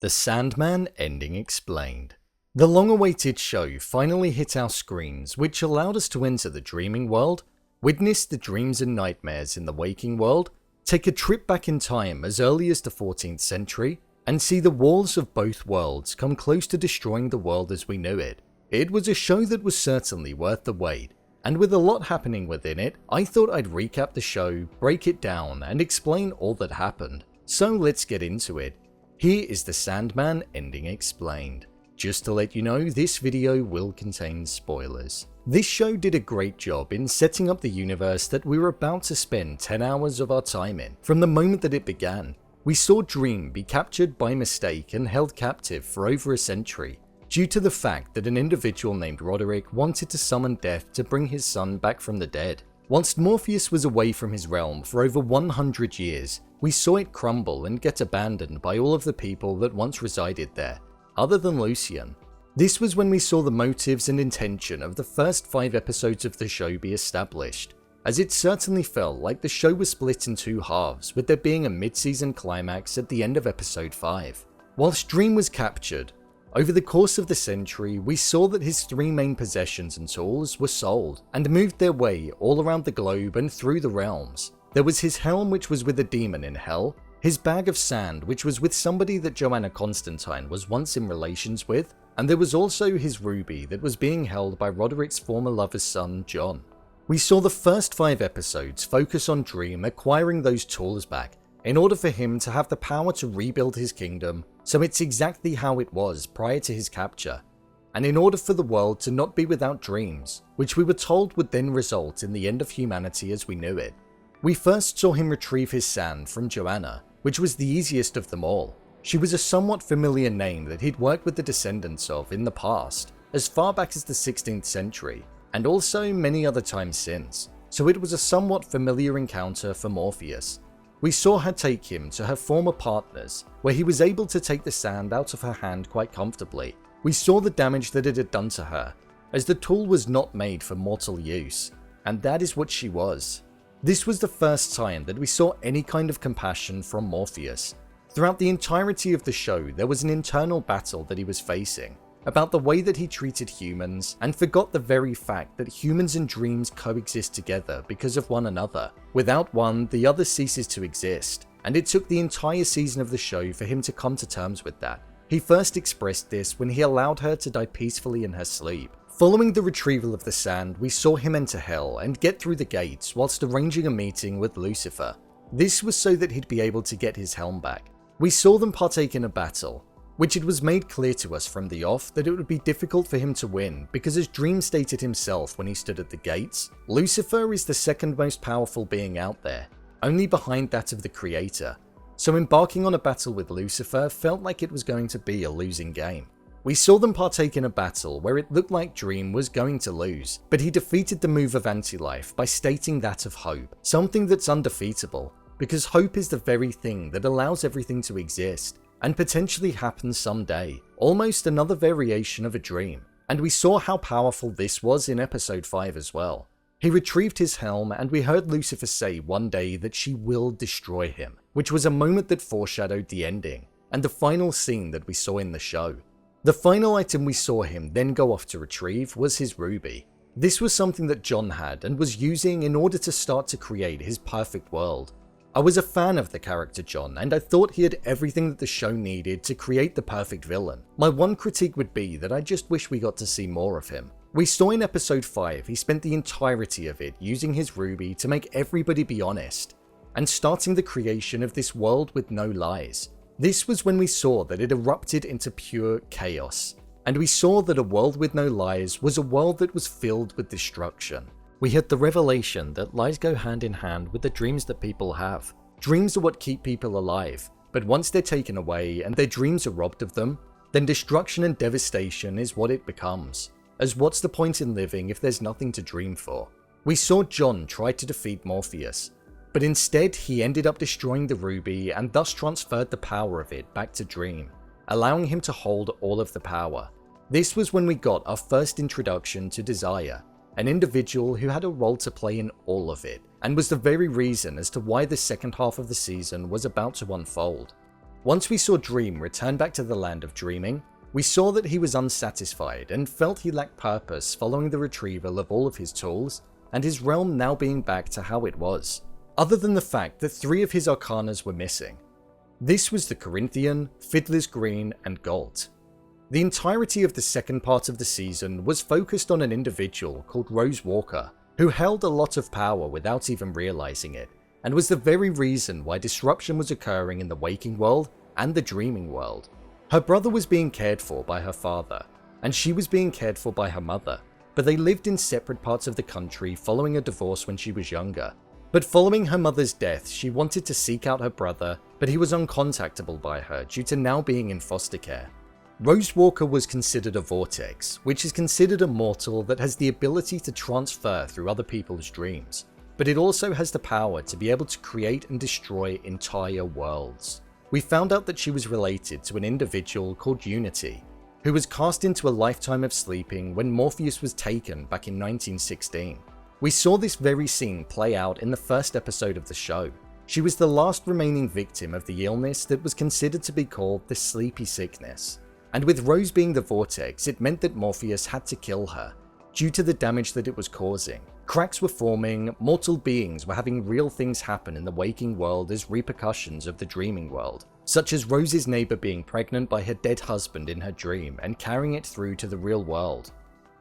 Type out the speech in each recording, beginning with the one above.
The Sandman Ending Explained. The long-awaited show finally hit our screens, which allowed us to enter the dreaming world, witness the dreams and nightmares in the waking world, take a trip back in time as early as the 14th century, and see the walls of both worlds come close to destroying the world as we knew it. It was a show that was certainly worth the wait, and with a lot happening within it, I thought I'd recap the show, break it down, and explain all that happened. So let's get into it. Here is the Sandman Ending Explained. Just to let you know, this video will contain spoilers. This show did a great job in setting up the universe that we were about to spend 10 hours of our time in. From the moment that it began, we saw Dream be captured by mistake and held captive for over a century, due to the fact that an individual named Roderick wanted to summon death to bring his son back from the dead. Whilst Morpheus was away from his realm for over 100 years, we saw it crumble and get abandoned by all of the people that once resided there, other than Lucian. This was when we saw the motives and intention of the first 5 episodes of the show be established, as it certainly felt like the show was split in 2 halves, with there being a mid-season climax at the end of episode 5. Whilst Dream was captured, over the course of the century, we saw that his 3 main possessions and tools were sold and moved their way all around the globe and through the realms. There was his helm, which was with a demon in hell, his bag of sand, which was with somebody that Joanna Constantine was once in relations with, and there was also his ruby that was being held by Roderick's former lover's son, John. We saw the first 5 episodes focus on Dream acquiring those tools back in order for him to have the power to rebuild his kingdom, so it's exactly how it was prior to his capture, and in order for the world to not be without dreams, which we were told would then result in the end of humanity as we knew it. We first saw him retrieve his sand from Joanna, which was the easiest of them all. She was a somewhat familiar name that he'd worked with the descendants of in the past, as far back as the 16th century, and also many other times since, so it was a somewhat familiar encounter for Morpheus. We saw her take him to her former partners, where he was able to take the sand out of her hand quite comfortably. We saw the damage that it had done to her, as the tool was not made for mortal use, and that is what she was. This was the first time that we saw any kind of compassion from Morpheus. Throughout the entirety of the show, there was an internal battle that he was facing, about the way that he treated humans, and forgot the very fact that humans and dreams coexist together because of one another. Without one, the other ceases to exist, and it took the entire season of the show for him to come to terms with that. He first expressed this when he allowed her to die peacefully in her sleep. Following the retrieval of the sand, we saw him enter hell and get through the gates whilst arranging a meeting with Lucifer. This was so that he'd be able to get his helm back. We saw them partake in a battle, which it was made clear to us from the off that it would be difficult for him to win because, as Dream stated himself when he stood at the gates, Lucifer is the second most powerful being out there, only behind that of the Creator. So embarking on a battle with Lucifer felt like it was going to be a losing game. We saw them partake in a battle where it looked like Dream was going to lose, but he defeated the move of anti-life by stating that of hope, something that's undefeatable, because hope is the very thing that allows everything to exist, and potentially happen someday, almost another variation of a dream. And we saw how powerful this was in episode 5 as well. He retrieved his helm, and we heard Lucifer say one day that she will destroy him, which was a moment that foreshadowed the ending, and the final scene that we saw in the show. The final item we saw him then go off to retrieve was his ruby. This was something that John had and was using in order to start to create his perfect world. I was a fan of the character John, and I thought he had everything that the show needed to create the perfect villain. My one critique would be that I just wish we got to see more of him. We saw in episode 5 he spent the entirety of it using his ruby to make everybody be honest, and starting the creation of this world with no lies. This was when we saw that it erupted into pure chaos, and we saw that a world with no lies was a world that was filled with destruction. We had the revelation that lies go hand in hand with the dreams that people have. Dreams are what keep people alive, but once they're taken away and their dreams are robbed of them, then destruction and devastation is what it becomes. As what's the point in living if there's nothing to dream for? We saw John try to defeat Morpheus, but instead he ended up destroying the ruby and thus transferred the power of it back to Dream, allowing him to hold all of the power. This was when we got our first introduction to Desire, an individual who had a role to play in all of it, and was the very reason as to why the second half of the season was about to unfold. Once we saw Dream return back to the land of dreaming, we saw that he was unsatisfied and felt he lacked purpose following the retrieval of all of his tools and his realm now being back to how it was, other than the fact that 3 of his arcanas were missing. This was the Corinthian, Fiddler's Green, and Gold. The entirety of the second part of the season was focused on an individual called Rose Walker, who held a lot of power without even realizing it, and was the very reason why disruption was occurring in the waking world and the dreaming world. Her brother was being cared for by her father, and she was being cared for by her mother, but they lived in separate parts of the country following a divorce when she was younger. But following her mother's death, she wanted to seek out her brother, but he was uncontactable by her due to now being in foster care. Rose Walker was considered a Vortex, which is considered a mortal that has the ability to transfer through other people's dreams, but it also has the power to be able to create and destroy entire worlds. We found out that she was related to an individual called Unity, who was cast into a lifetime of sleeping when Morpheus was taken back in 1916. We saw this very scene play out in the first episode of the show. She was the last remaining victim of the illness that was considered to be called the Sleepy Sickness. And with Rose being the Vortex, it meant that Morpheus had to kill her, due to the damage that it was causing. Cracks were forming, mortal beings were having real things happen in the waking world as repercussions of the dreaming world, such as Rose's neighbor being pregnant by her dead husband in her dream and carrying it through to the real world.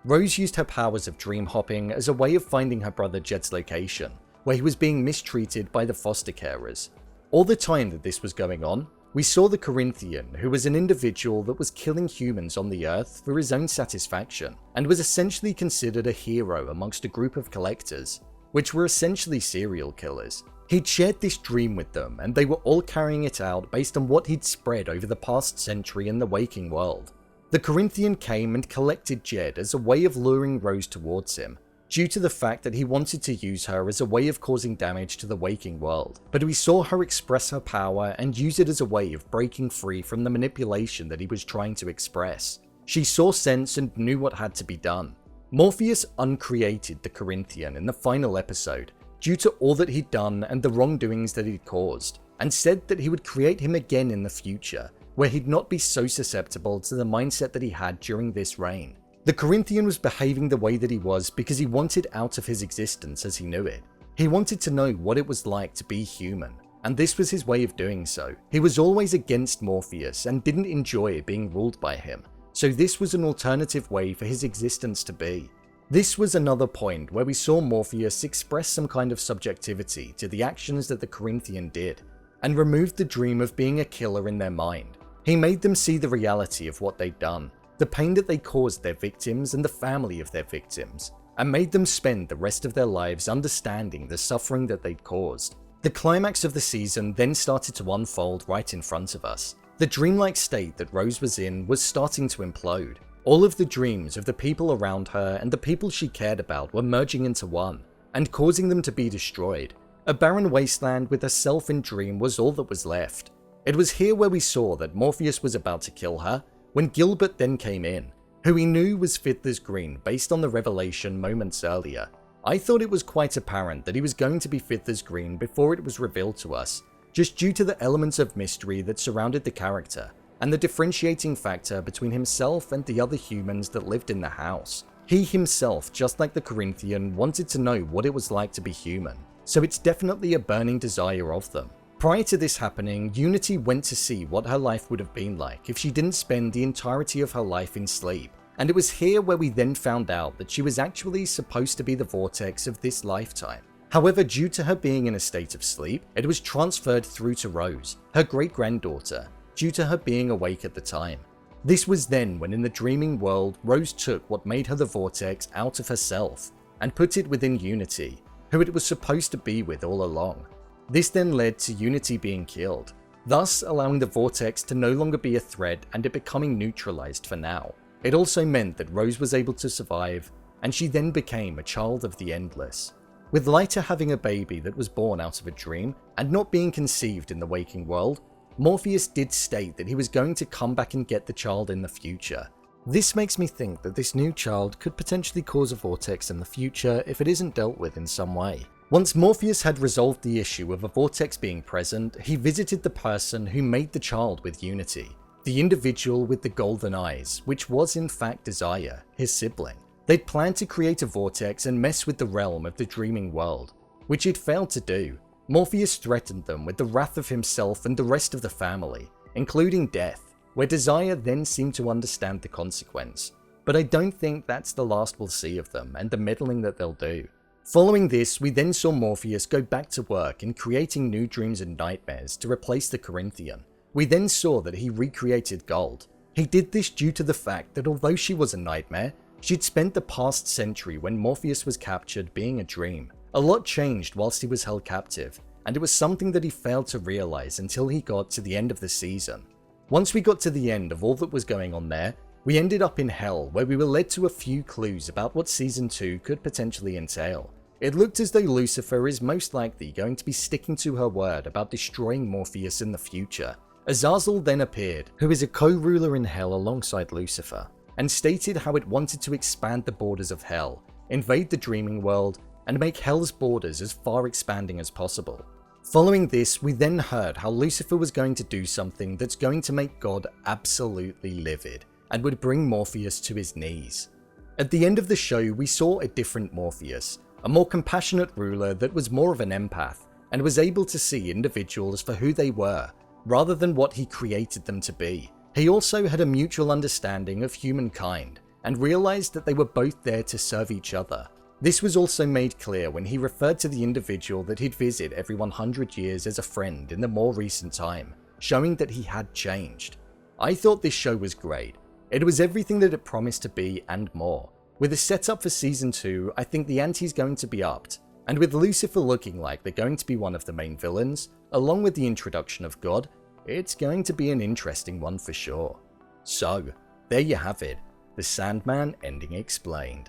Rose used her powers of dream hopping as a way of finding her brother Jed's location, where he was being mistreated by the foster carers. All the time that this was going on, we saw the Corinthian, who was an individual that was killing humans on the earth for his own satisfaction, and was essentially considered a hero amongst a group of collectors, which were essentially serial killers. He'd shared this dream with them, and they were all carrying it out based on what he'd spread over the past century in the waking world. The Corinthian came and collected Jed as a way of luring Rose towards him, due to the fact that he wanted to use her as a way of causing damage to the waking world, but we saw her express her power and use it as a way of breaking free from the manipulation that he was trying to express. She saw sense and knew what had to be done. Morpheus uncreated the Corinthian in the final episode, due to all that he'd done and the wrongdoings that he'd caused, and said that he would create him again in the future, where he'd not be so susceptible to the mindset that he had during this reign. The Corinthian was behaving the way that he was because he wanted out of his existence as he knew it. He wanted to know what it was like to be human, and this was his way of doing so. He was always against Morpheus and didn't enjoy being ruled by him, so this was an alternative way for his existence to be. This was another point where we saw Morpheus express some kind of subjectivity to the actions that the Corinthian did, and removed the dream of being a killer in their mind. He made them see the reality of what they'd done, the pain that they caused their victims and the family of their victims, and made them spend the rest of their lives understanding the suffering that they'd caused. The climax of the season then started to unfold right in front of us. The dreamlike state that Rose was in was starting to implode. All of the dreams of the people around her and the people she cared about were merging into one, and causing them to be destroyed. A barren wasteland with herself in dream was all that was left. It was here where we saw that Morpheus was about to kill her, when Gilbert then came in, who he knew was Fiddler's Green based on the revelation moments earlier. I thought it was quite apparent that he was going to be Fiddler's Green before it was revealed to us, just due to the elements of mystery that surrounded the character, and the differentiating factor between himself and the other humans that lived in the house. He himself, just like the Corinthian, wanted to know what it was like to be human, so it's definitely a burning desire of them. Prior to this happening, Unity went to see what her life would have been like if she didn't spend the entirety of her life in sleep, and it was here where we then found out that she was actually supposed to be the Vortex of this lifetime. However, due to her being in a state of sleep, it was transferred through to Rose, her great-granddaughter, due to her being awake at the time. This was then when in the dreaming world, Rose took what made her the Vortex out of herself, and put it within Unity, who it was supposed to be with all along. This then led to Unity being killed, thus allowing the Vortex to no longer be a threat and it becoming neutralized for now. It also meant that Rose was able to survive, and she then became a child of the Endless. With Lyta having a baby that was born out of a dream and not being conceived in the waking world, Morpheus did state that he was going to come back and get the child in the future. This makes me think that this new child could potentially cause a Vortex in the future if it isn't dealt with in some way. Once Morpheus had resolved the issue of a vortex being present, he visited the person who made the child with Unity, the individual with the golden eyes, which was in fact Desire, his sibling. They'd planned to create a vortex and mess with the realm of the dreaming world, which he'd failed to do. Morpheus threatened them with the wrath of himself and the rest of the family, including death, where Desire then seemed to understand the consequence. But I don't think that's the last we'll see of them and the meddling that they'll do. Following this, we then saw Morpheus go back to work in creating new dreams and nightmares to replace the Corinthian. We then saw that he recreated Gold. He did this due to the fact that although she was a nightmare, she'd spent the past century when Morpheus was captured being a dream. A lot changed whilst he was held captive, and it was something that he failed to realize until he got to the end of the season. Once we got to the end of all that was going on there, we ended up in Hell, where we were led to a few clues about what Season 2 could potentially entail. It looked as though Lucifer is most likely going to be sticking to her word about destroying Morpheus in the future. Azazel then appeared, who is a co-ruler in Hell alongside Lucifer, and stated how it wanted to expand the borders of Hell, invade the dreaming world, and make Hell's borders as far expanding as possible. Following this, we then heard how Lucifer was going to do something that's going to make God absolutely livid, and would bring Morpheus to his knees. At the end of the show, we saw a different Morpheus, a more compassionate ruler that was more of an empath, and was able to see individuals for who they were, rather than what he created them to be. He also had a mutual understanding of humankind, and realized that they were both there to serve each other. This was also made clear when he referred to the individual that he'd visit every 100 years as a friend in the more recent time, showing that he had changed. I thought this show was great. It was everything that it promised to be and more. With a setup for Season 2, I think the ante's going to be upped, and with Lucifer looking like they're going to be one of the main villains, along with the introduction of God, it's going to be an interesting one for sure. So, there you have it, the Sandman ending explained.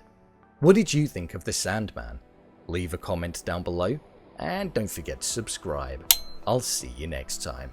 What did you think of the Sandman? Leave a comment down below, and don't forget to subscribe. I'll see you next time.